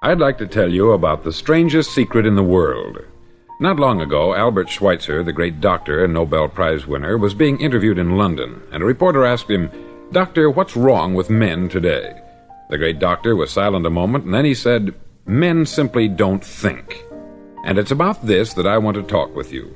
I'd like to tell you about the strangest secret in the world. Not long ago, Albert Schweitzer, the great doctor and Nobel Prize winner, was being interviewed in London, and a reporter asked him, "Doctor, what's wrong with men today?" The great doctor was silent a moment, and then he said, "Men simply don't think." And it's about this that I want to talk with you.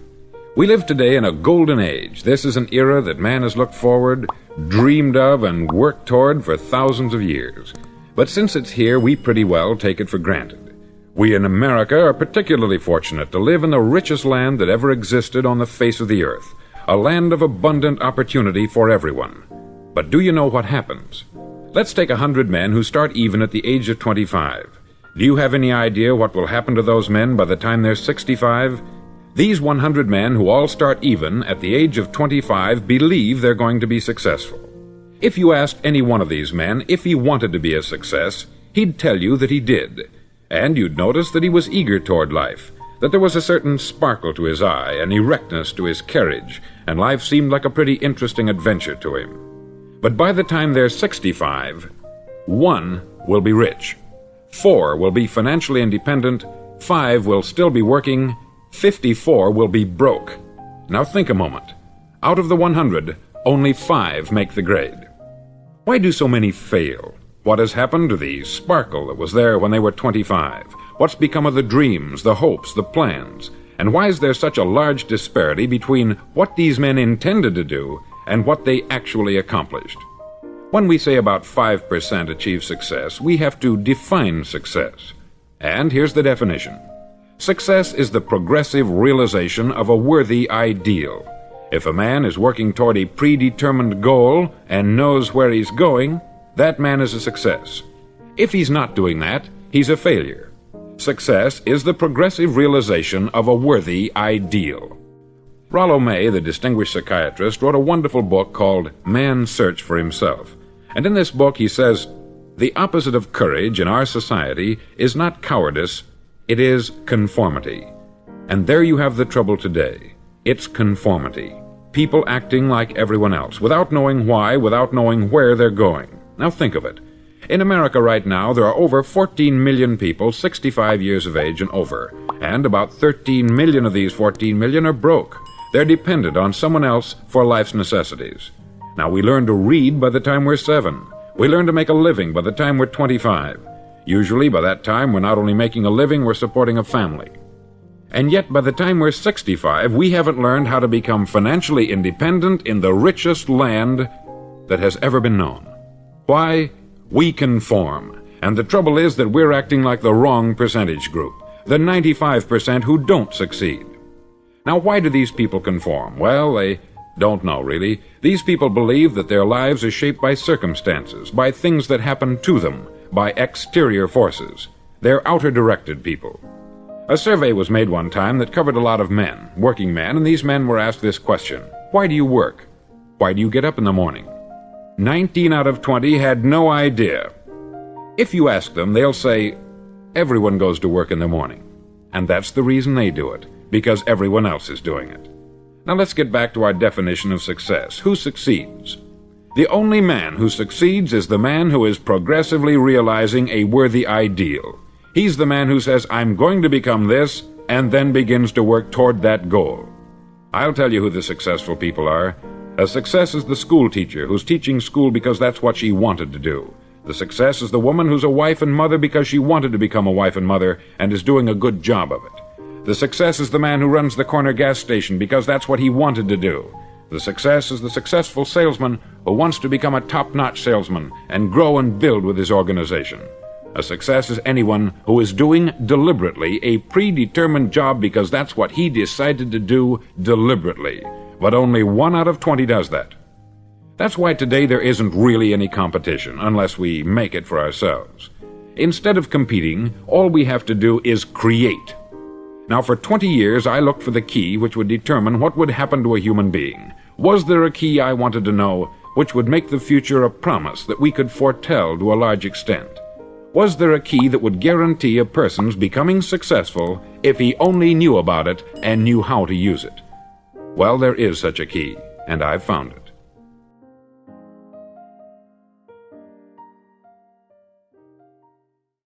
We live today in a golden age. This is an era that man has looked forward, dreamed of, and worked toward for thousands of years. But since it's here, we pretty well take it for granted. We in America are particularly fortunate to live in the richest land that ever existed on the face of the earth, a land of abundant opportunity for everyone. But do you know what happens? Let's take 100 men who start even at the age of 25. Do you have any idea what will happen to those men by the time they're 65? These 100 men who all start even at the age of 25 believe they're going to be successful. If you asked any one of these men if he wanted to be a success, he'd tell you that he did. And you'd notice that he was eager toward life, that there was a certain sparkle to his eye, an erectness to his carriage, and life seemed like a pretty interesting adventure to him. But by the time they're 65, 1 will be rich, 4 will be financially independent, 5 will still be working, 54 will be broke. Now think a moment. Out of the 100, only 5 make the grade. Why do so many fail? What has happened to the sparkle that was there when they were 25? What's become of the dreams, the hopes, the plans? And why is there such a large disparity between what these men intended to do and what they actually accomplished? When we say about 5% achieve success, we have to define success. And here's the definition. Success is the progressive realization of a worthy ideal. If a man is working toward a predetermined goal and knows where he's going, that man is a success. If he's not doing that, he's a failure. Success is the progressive realization of a worthy ideal. Rollo May, the distinguished psychiatrist, wrote a wonderful book called Man's Search for Himself. And in this book he says, the opposite of courage in our society is not cowardice, it is conformity. And there you have the trouble today. It's conformity. People acting like everyone else, without knowing why, without knowing where they're going. Now think of it. In America right now, there are over 14 million people 65 years of age and over, and about 13 million of these 14 million are broke. They're dependent on someone else for life's necessities. Now we learn to read by the time we're 7. We learn to make a living by the time we're 25. Usually by that time we're not only making a living, we're supporting a family. And yet by the time we're 65, we haven't learned how to become financially independent in the richest land that has ever been known. Why? We conform. And the trouble is that we're acting like the wrong percentage group, the 95% who don't succeed. Now, why do these people conform? Well, they don't know, really. These people believe that their lives are shaped by circumstances, by things that happen to them, by exterior forces. They're outer-directed people. A survey was made one time that covered a lot of men, working men, and these men were asked this question. Why do you work? Why do you get up in the morning? 19 out of 20 had no idea. If you ask them, they'll say, everyone goes to work in the morning. And that's the reason they do it, because everyone else is doing it. Now let's get back to our definition of success. Who succeeds? The only man who succeeds is the man who is progressively realizing a worthy ideal. He's the man who says, I'm going to become this, and then begins to work toward that goal. I'll tell you who the successful people are. A success is the school teacher who's teaching school because that's what she wanted to do. The success is the woman who's a wife and mother because she wanted to become a wife and mother and is doing a good job of it. The success is the man who runs the corner gas station because that's what he wanted to do. The success is the successful salesman who wants to become a top-notch salesman and grow and build with his organization. A success is anyone who is doing deliberately a predetermined job because that's what he decided to do deliberately. But only 1 out of 20 does that. That's why today there isn't really any competition, unless we make it for ourselves. Instead of competing, all we have to do is create. Now, for 20 years, I looked for the key which would determine what would happen to a human being. Was there a key I wanted to know which would make the future a promise that we could foretell to a large extent? Was there a key that would guarantee a person's becoming successful if he only knew about it and knew how to use it? Well, there is such a key, and I've found it.